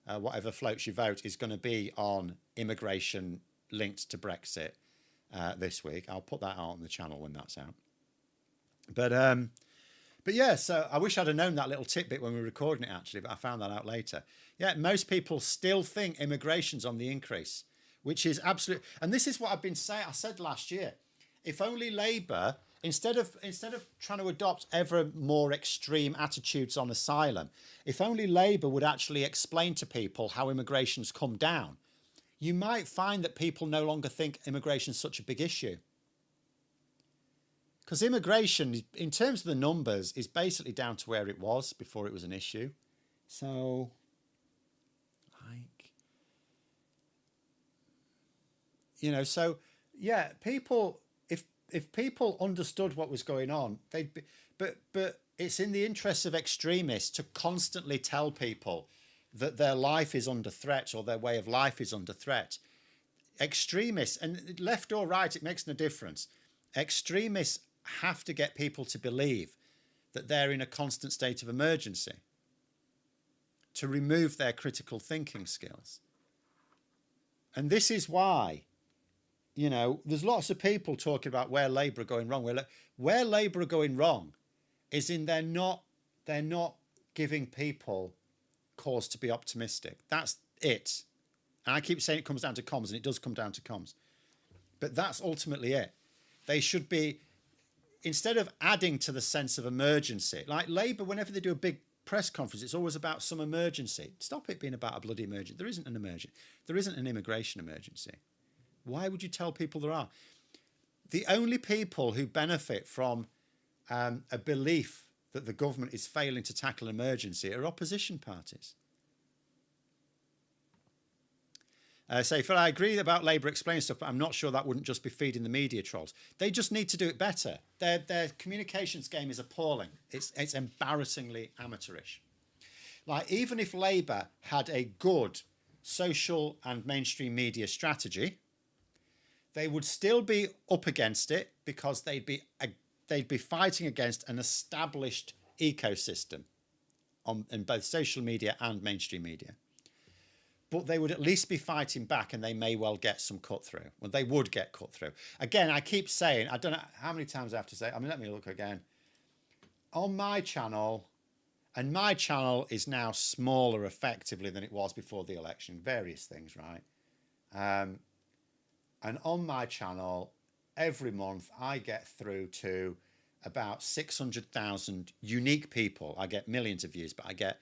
[SPEAKER 1] Whatever Floats Your Vote, is going to be on immigration linked to Brexit this week. I'll put that out on the channel when that's out. But yeah, so I wish I'd have known that little tidbit when we were recording it, actually, but I found that out later. Yeah, most people still think immigration's on the increase, which is absolute. And this is what I've been saying. I said last year, if only Labour, instead of trying to adopt ever more extreme attitudes on asylum, if only Labour would actually explain to people how immigration's come down, you might find that people no longer think immigration's such a big issue. Because immigration, in terms of the numbers, is basically down to where it was before it was an issue. So, people, if people understood what was going on, they'd be, but it's in the interests of extremists to constantly tell people that their life is under threat or their way of life is under threat. Extremists, and left or right, it makes no difference. Extremists have to get people to believe that they're in a constant state of emergency to remove their critical thinking skills. And this is why, you know, there's lots of people talking about where Labour are going wrong. Where Labour are going wrong is in they're not giving people cause to be optimistic. That's it. And I keep saying it comes down to comms, and it does come down to comms. But that's ultimately it. They should be, instead of adding to the sense of emergency, like Labour, whenever they do a big press conference, it's always about some emergency. Stop it being about a bloody emergency. There isn't an emergency. There isn't an immigration emergency. Why would you tell people there are? The only people who benefit from a belief that the government is failing to tackle an emergency are opposition parties. Say, Phil, I agree about Labour explaining stuff, but I'm not sure that wouldn't just be feeding the media trolls. They just need to do it better. Their communications game is appalling. It's embarrassingly amateurish. Like, even if Labour had a good social and mainstream media strategy, they would still be up against it because they'd be fighting against an established ecosystem in both social media and mainstream media. But they would at least be fighting back, and they may well get some cut through. Well, they would get cut through. Again, I keep saying, I don't know how many times I have to say, I mean, let me look again. On my channel, and my channel is now smaller effectively than it was before the election, various things, right? And on my channel, every month I get through to about 600,000 unique people. I get millions of views, but I get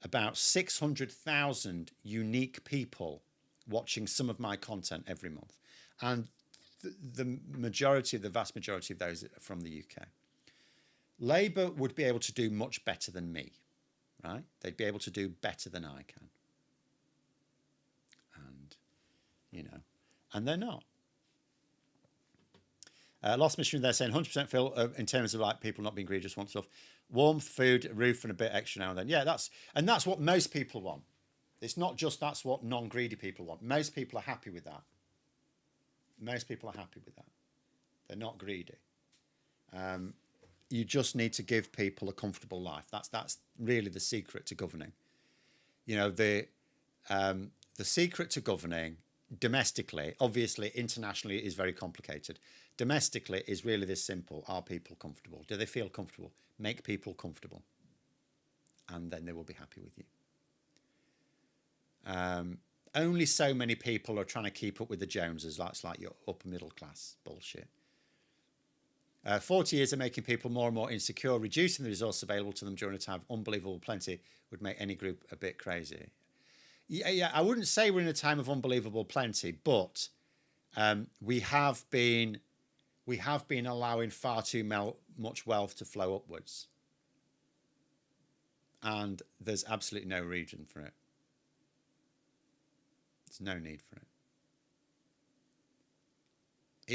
[SPEAKER 1] about 600,000 unique people watching some of my content every month. And the vast majority of those are from the UK. Labour would be able to do much better than me, right? They'd be able to do better than I can. And, you know, and they're not. Lost Mission, they're saying 100% Phil, in terms of like people not being greedy, just want stuff. Warmth, food, roof, and a bit extra now and then. Yeah, that's what most people want. It's not just that's what non-greedy people want. Most people are happy with that. Most people are happy with that. They're not greedy. You just need to give people a comfortable life. That's really the secret to governing. You know, the secret to governing domestically, obviously internationally is very complicated. Domestically is really this simple. Are people comfortable? Do they feel comfortable? Make people comfortable. And then they will be happy with you. Only so many people are trying to keep up with the Joneses. That's like your upper middle class bullshit. 40 years of making people more and more insecure, reducing the resources available to them during a time of unbelievable plenty would make any group a bit crazy. Yeah, I wouldn't say we're in a time of unbelievable plenty, but we have been allowing far too much wealth to flow upwards. And there's absolutely no reason for it. There's no need for it.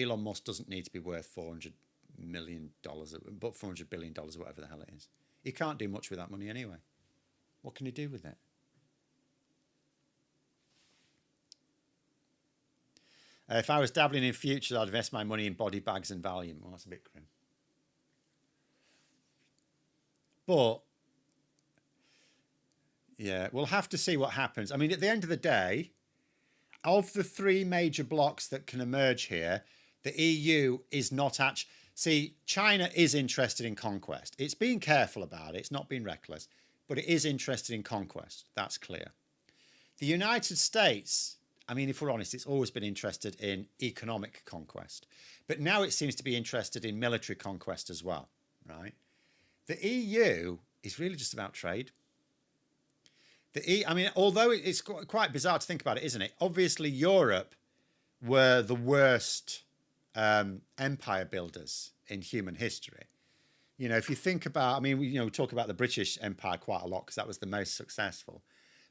[SPEAKER 1] Elon Musk doesn't need to be worth $400 million, but $400 billion, or whatever the hell it is. He can't do much with that money anyway. What can he do with it? If I was dabbling in futures, I'd invest my money in body bags and Valium. Well, that's a bit grim. But, yeah, we'll have to see what happens. I mean, at the end of the day, of the three major blocks that can emerge here, the EU is not actually... See, China is interested in conquest. It's being careful about it. It's not being reckless. But it is interested in conquest. That's clear. The United States... I mean, if we're honest, it's always been interested in economic conquest. But now it seems to be interested in military conquest as well, right? The EU is really just about trade. I mean, although it's quite bizarre to think about it, isn't it? Obviously, Europe were the worst empire builders in human history. You know, if you think about, I mean, we talk about the British Empire quite a lot because that was the most successful.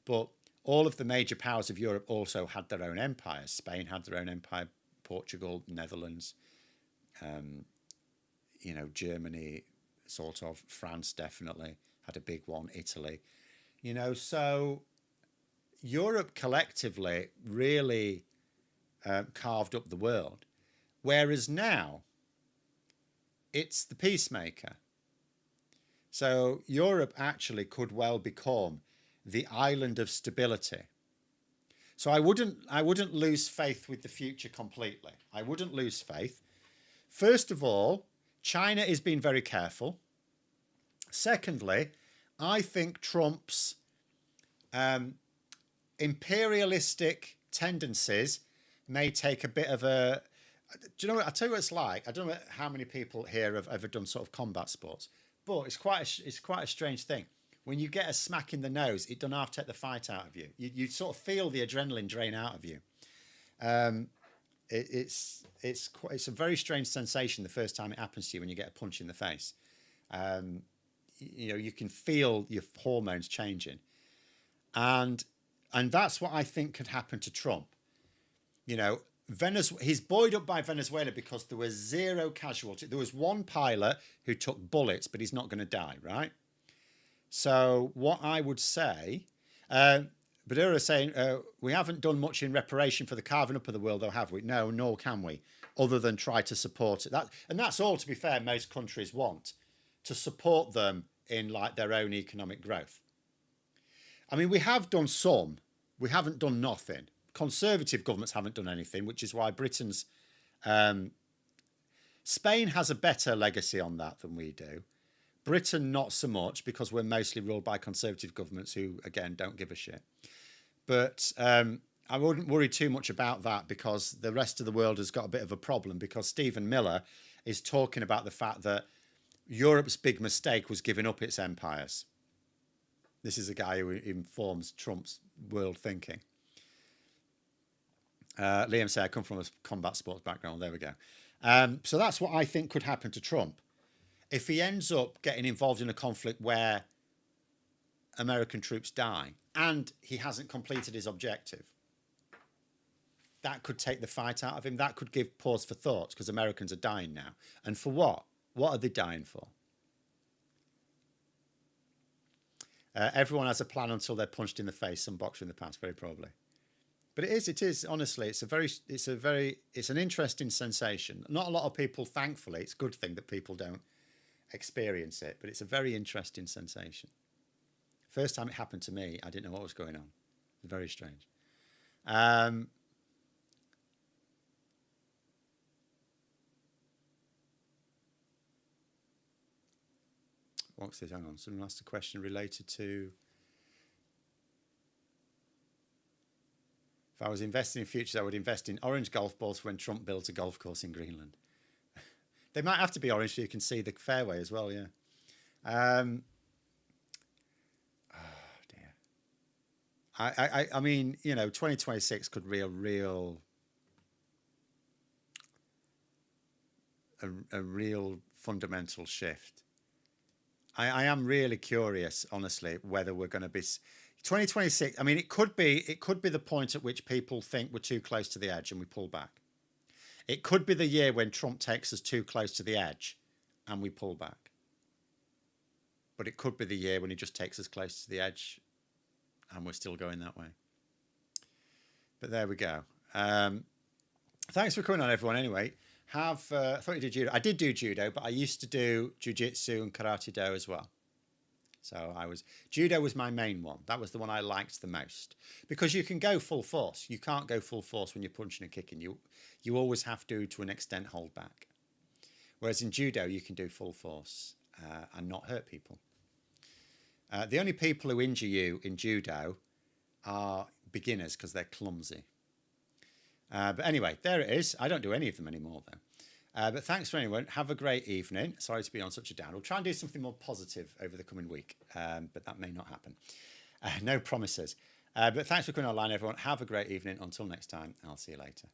[SPEAKER 1] But all of the major powers of Europe also had their own empires. Spain had their own empire, Portugal, Netherlands, Germany, sort of, France definitely had a big one, Italy. So Europe collectively really carved up the world. Whereas now, it's the peacemaker. So Europe actually could well become the island of stability. So I wouldn't lose faith with the future completely. I wouldn't lose faith. First of all, China is being very careful. Secondly, I think Trump's imperialistic tendencies may take a bit of a... Do you know what? I'll tell you what it's like. I don't know how many people here have ever done sort of combat sports, but it's quite a strange thing. When you get a smack in the nose, it doesn't half take the fight out of you. You sort of feel the adrenaline drain out of you. It's a very strange sensation the first time it happens to you when you get a punch in the face. You can feel your hormones changing, and that's what I think could happen to Trump. He's buoyed up by Venezuela because there was zero casualty. There was one pilot who took bullets, but he's not going to die, right? So what I would say, Badura is saying, we haven't done much in reparation for the carving up of the world, though, have we? No, nor can we, other than try to support it. And that's all, to be fair, most countries want, to support them in like their own economic growth. I mean, we have done some. We haven't done nothing. Conservative governments haven't done anything, which is why Britain's... Spain has a better legacy on that than we do. Britain, not so much, because we're mostly ruled by conservative governments who, again, don't give a shit. But I wouldn't worry too much about that, because the rest of the world has got a bit of a problem, because Stephen Miller is talking about the fact that Europe's big mistake was giving up its empires. This is a guy who informs Trump's world thinking. Liam said, I come from a combat sports background. There we go. So that's what I think could happen to Trump. If he ends up getting involved in a conflict where American troops die and he hasn't completed his objective, that could take the fight out of him. That could give pause for thought, because Americans are dying now. And for what? What are they dying for? Everyone has a plan until they're punched in the face, some boxer in the past, very probably. But it is honestly, it's an interesting sensation. Not a lot of people, thankfully, it's a good thing that people don't experience it, but it's a very interesting sensation. First time it happened to me, I didn't know what was going on. Very strange. What's this? Hang on. Someone asked a question related to... If I was investing in futures, I would invest in orange golf balls for when Trump builds a golf course in Greenland. They might have to be orange so you can see the fairway as well, yeah. Oh, dear. I mean, 2026 could be a real fundamental shift. I am really curious, honestly, whether we're going to be... 2026, I mean, it could be the point at which people think we're too close to the edge and we pull back. It could be the year when Trump takes us too close to the edge and we pull back. But it could be the year when he just takes us close to the edge and we're still going that way. But there we go. Thanks for coming on, everyone, anyway. I thought you did judo. I did do judo, but I used to do jiu-jitsu and karate-do as well. So judo was my main one. That was the one I liked the most, because you can go full force. You can't go full force when you're punching and kicking. You always have to an extent, hold back. Whereas in judo, you can do full force and not hurt people. The only people who injure you in judo are beginners because they're clumsy. But anyway, there it is. I don't do any of them anymore, though. But thanks for anyone. Have a great evening. Sorry to be on such a down. We'll try and do something more positive over the coming week, but that may not happen. No promises. But thanks for coming online, everyone. Have a great evening. Until next time, I'll see you later.